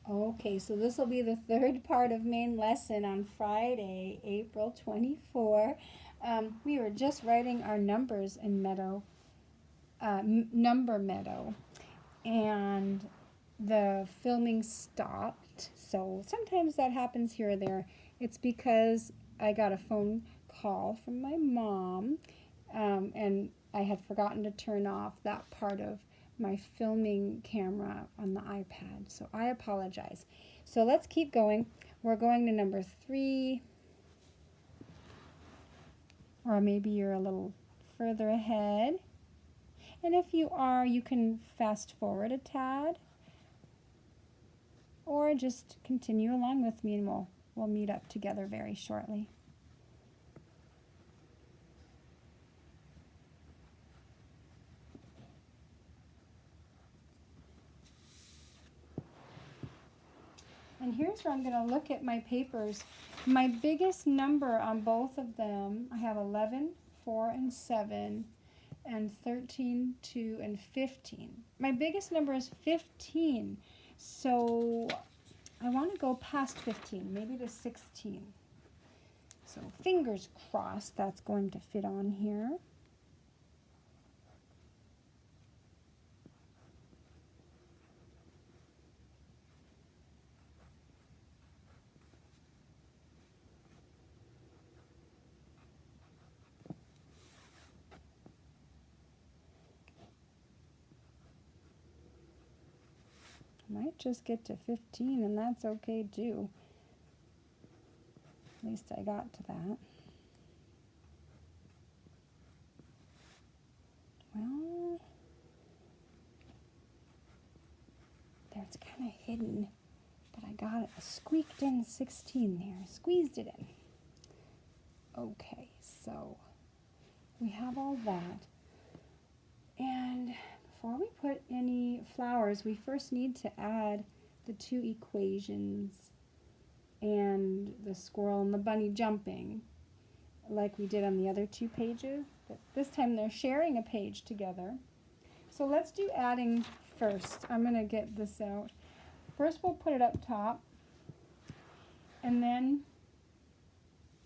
Okay, so this will be the third part of main lesson on Friday, April 24. We were just writing our numbers in Meadow, Number Meadow, and the filming stopped. So sometimes that happens here or there. It's because I got a phone call from my mom, and I had forgotten to turn off that part of my filming camera on the iPad. So I apologize. So let's keep going. We're going to number 3, or maybe you're a little further ahead. And if you are, you can fast forward a tad, or just continue along with me, and we'll meet up together very shortly. And here's where I'm going to look at my papers. My biggest number on both of them, I have 11, 4, and 7, and 13, 2, and 15. My biggest number is 15, so I want to go past 15, maybe to 16. So fingers crossed that's going to fit on here. Might just get to 15, and that's okay too. At least I got to that. Well, there's kind of hidden, but I got it. I squeaked in 16 there. Squeezed it in. Okay, so we have all that. And before we put any flowers, we first need to add the 2 equations and the squirrel and the bunny jumping, like we did on the other 2 pages. But this time they're sharing a page together. So let's do adding first. I'm going to get this out. First we'll put it up top, and then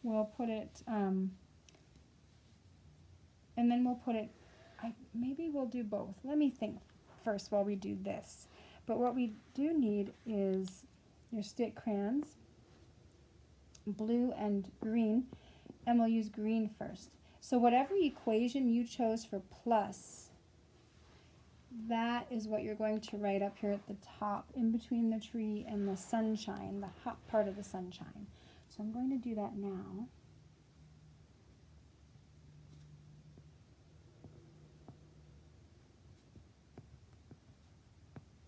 we'll put it, maybe we'll do both. Let me think first while we do this. But what we do need is your stick crayons, blue and green, and we'll use green first. So whatever equation you chose for plus, that is what you're going to write up here at the top, in between the tree and the sunshine, the hot part of the sunshine. So I'm going to do that now.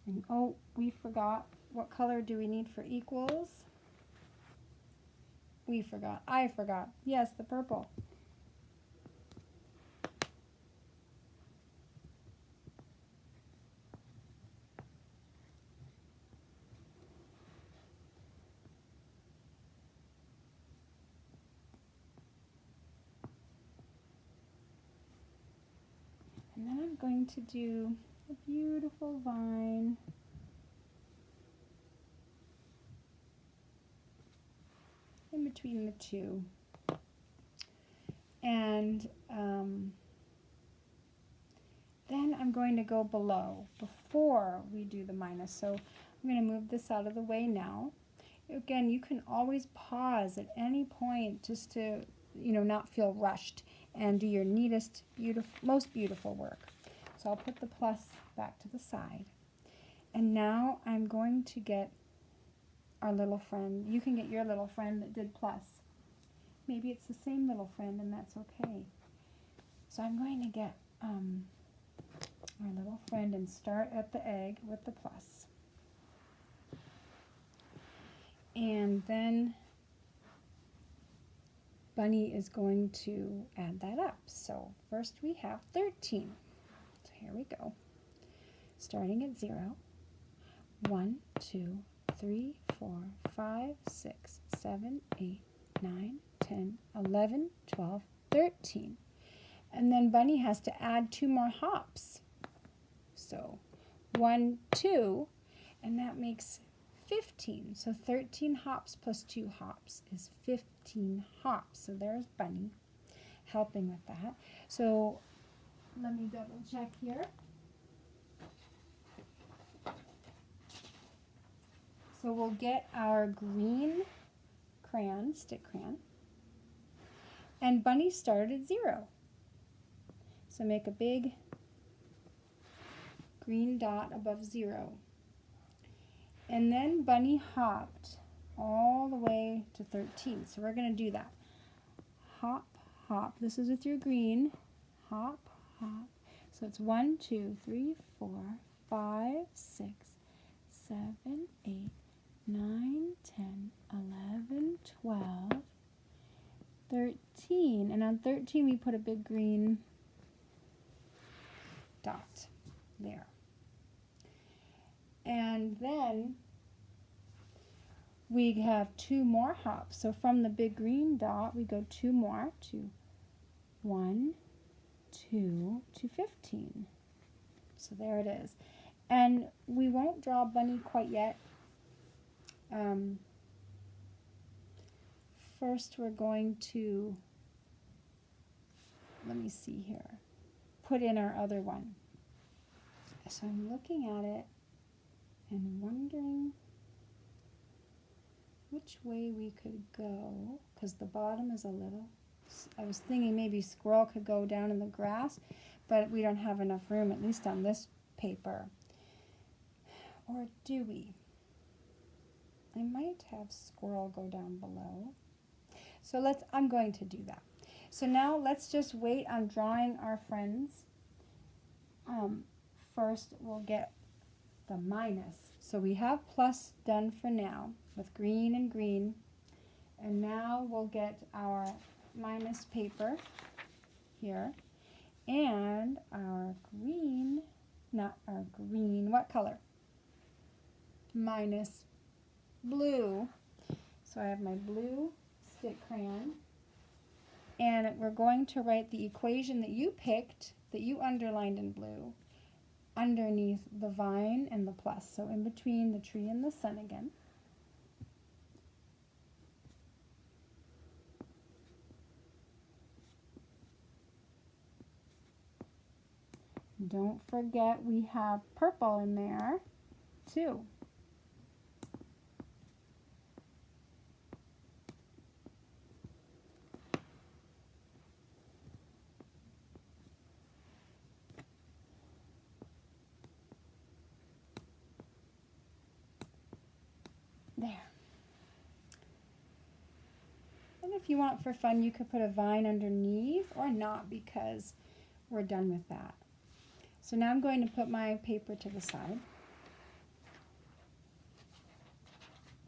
And oh, we forgot. What color do we need for equals? We forgot. I forgot. Yes, the purple. And then I'm going to do a beautiful vine. In between the 2. And then I'm going to go below before we do the minus. So I'm going to move this out of the way now. Again, you can always pause at any point just to, not feel rushed and do your neatest, most beautiful work. So I'll put the plus back to the side. And now I'm going to get our little friend. You can get your little friend that did plus. Maybe it's the same little friend, and that's okay. So I'm going to get our little friend and start at the egg with the plus. And then Bunny is going to add that up. So first we have 13. So here we go. Starting at 0. 1, 2, 3, 4, 5, 6, 7, 8, 9, 10, 11, 12, 13. And then Bunny has to add 2 more hops. So 1, 2, and that makes 15. So 13 hops plus 2 hops is 15 hops. So there's Bunny helping with that. So let me double check here. So we'll get our green crayon, stick crayon, and Bunny started at 0. So make a big green dot above 0. And then Bunny hopped all the way to 13. So we're going to do that. Hop, hop. This is with your green. Hop, hop. So it's 1, 2, 3, 4, 5, 6, 7, 8, 9, 10, 11, 12, 13. And on 13 we put a big green dot there. And then we have 2 more hops. So from the big green dot we go 2 more to 1, 2 to 15. So there it is. And we won't draw Bunny quite yet. First we're going to, let me see here, put in our other one. So I'm looking at it and wondering which way we could go, because the bottom is a little, I was thinking maybe squirrel could go down in the grass, but we don't have enough room, at least on this paper. Or do we? I might have squirrel go down below. So I'm going to do that. So now let's just wait on drawing our friends. First we'll get the minus. So we have plus done for now with green and green. And now we'll get our minus paper here. And our green, not our green, what color? Minus blue. So I have my blue stick crayon. And we're going to write the equation that you picked, that you underlined in blue, underneath the vine and the plus. So in between the tree and the sun again. Don't forget we have purple in there too. There. And if you want for fun, you could put a vine underneath or not, because we're done with that. So now I'm going to put my paper to the side.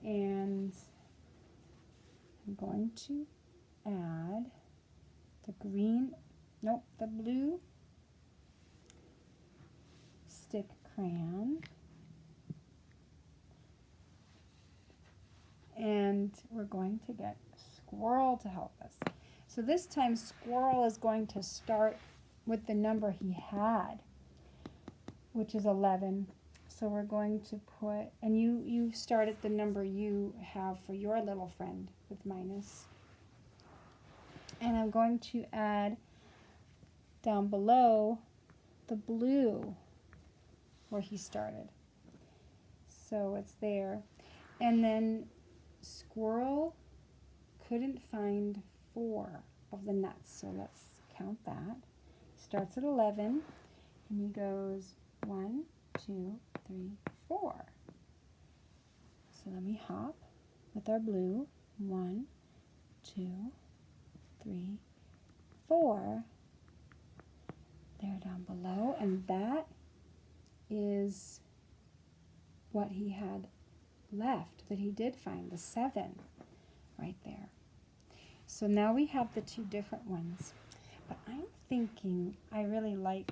And I'm going to add the blue stick crayon. And we're going to get Squirrel to help us. So this time Squirrel is going to start with the number he had, which is 11. So we're going to put, and you start at the number you have for your little friend with minus. And I'm going to add down below the blue where he started. So it's there. And then Squirrel couldn't find 4 of the nuts, so let's count that. Starts at 11 and he goes 1, 2, 3, 4. So let me hop with our blue. 1, 2, 3, 4. There down below, and that is what he had left that he did find, the 7 right there. So now we have the 2 different ones, but I'm thinking I really like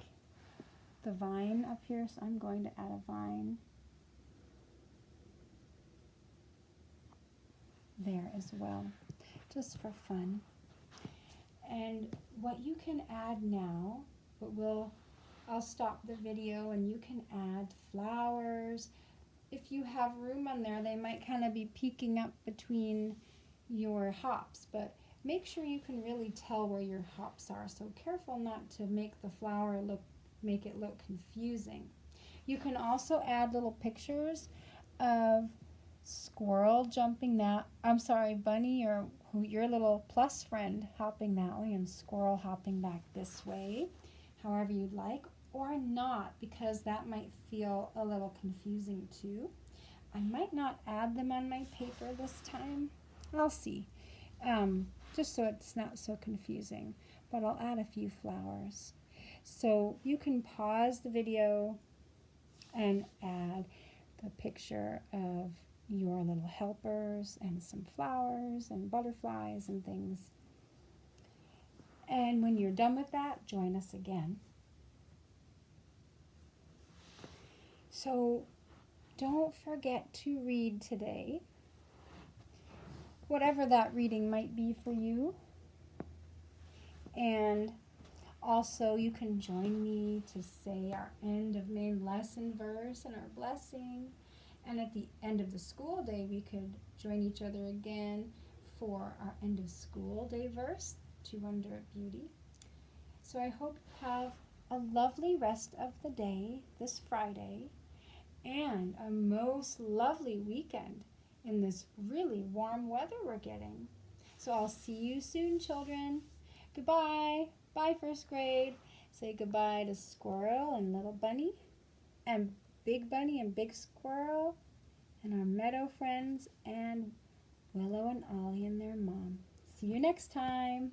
the vine up here, so I'm going to add a vine there as well, just for fun. And what you can add now, but I'll stop the video and you can add flowers. if you have room on there, they might kind of be peeking up between your hops, but make sure you can really tell where your hops are. So careful not to make the flower make it look confusing. You can also add little pictures of squirrel jumping that, bunny or your little plus friend hopping that way and squirrel hopping back this way, however you'd like, or not, because that might feel a little confusing too. I might not add them on my paper this time. I'll see, just so it's not so confusing, but I'll add a few flowers. So you can pause the video and add the picture of your little helpers and some flowers and butterflies and things. And when you're done with that, join us again. So don't forget to read today, whatever that reading might be for you. And also you can join me to say our end of main lesson verse and our blessing. And at the end of the school day, we could join each other again for our end of school day verse, To Wonder at Beauty. So I hope you have a lovely rest of the day this Friday and a most lovely weekend in this really warm weather we're getting. So I'll see you soon, children. Goodbye. Bye, first grade. Say goodbye to Squirrel and Little Bunny and Big Bunny and Big Squirrel and our meadow friends and Willow and Ollie and their mom. See you next time.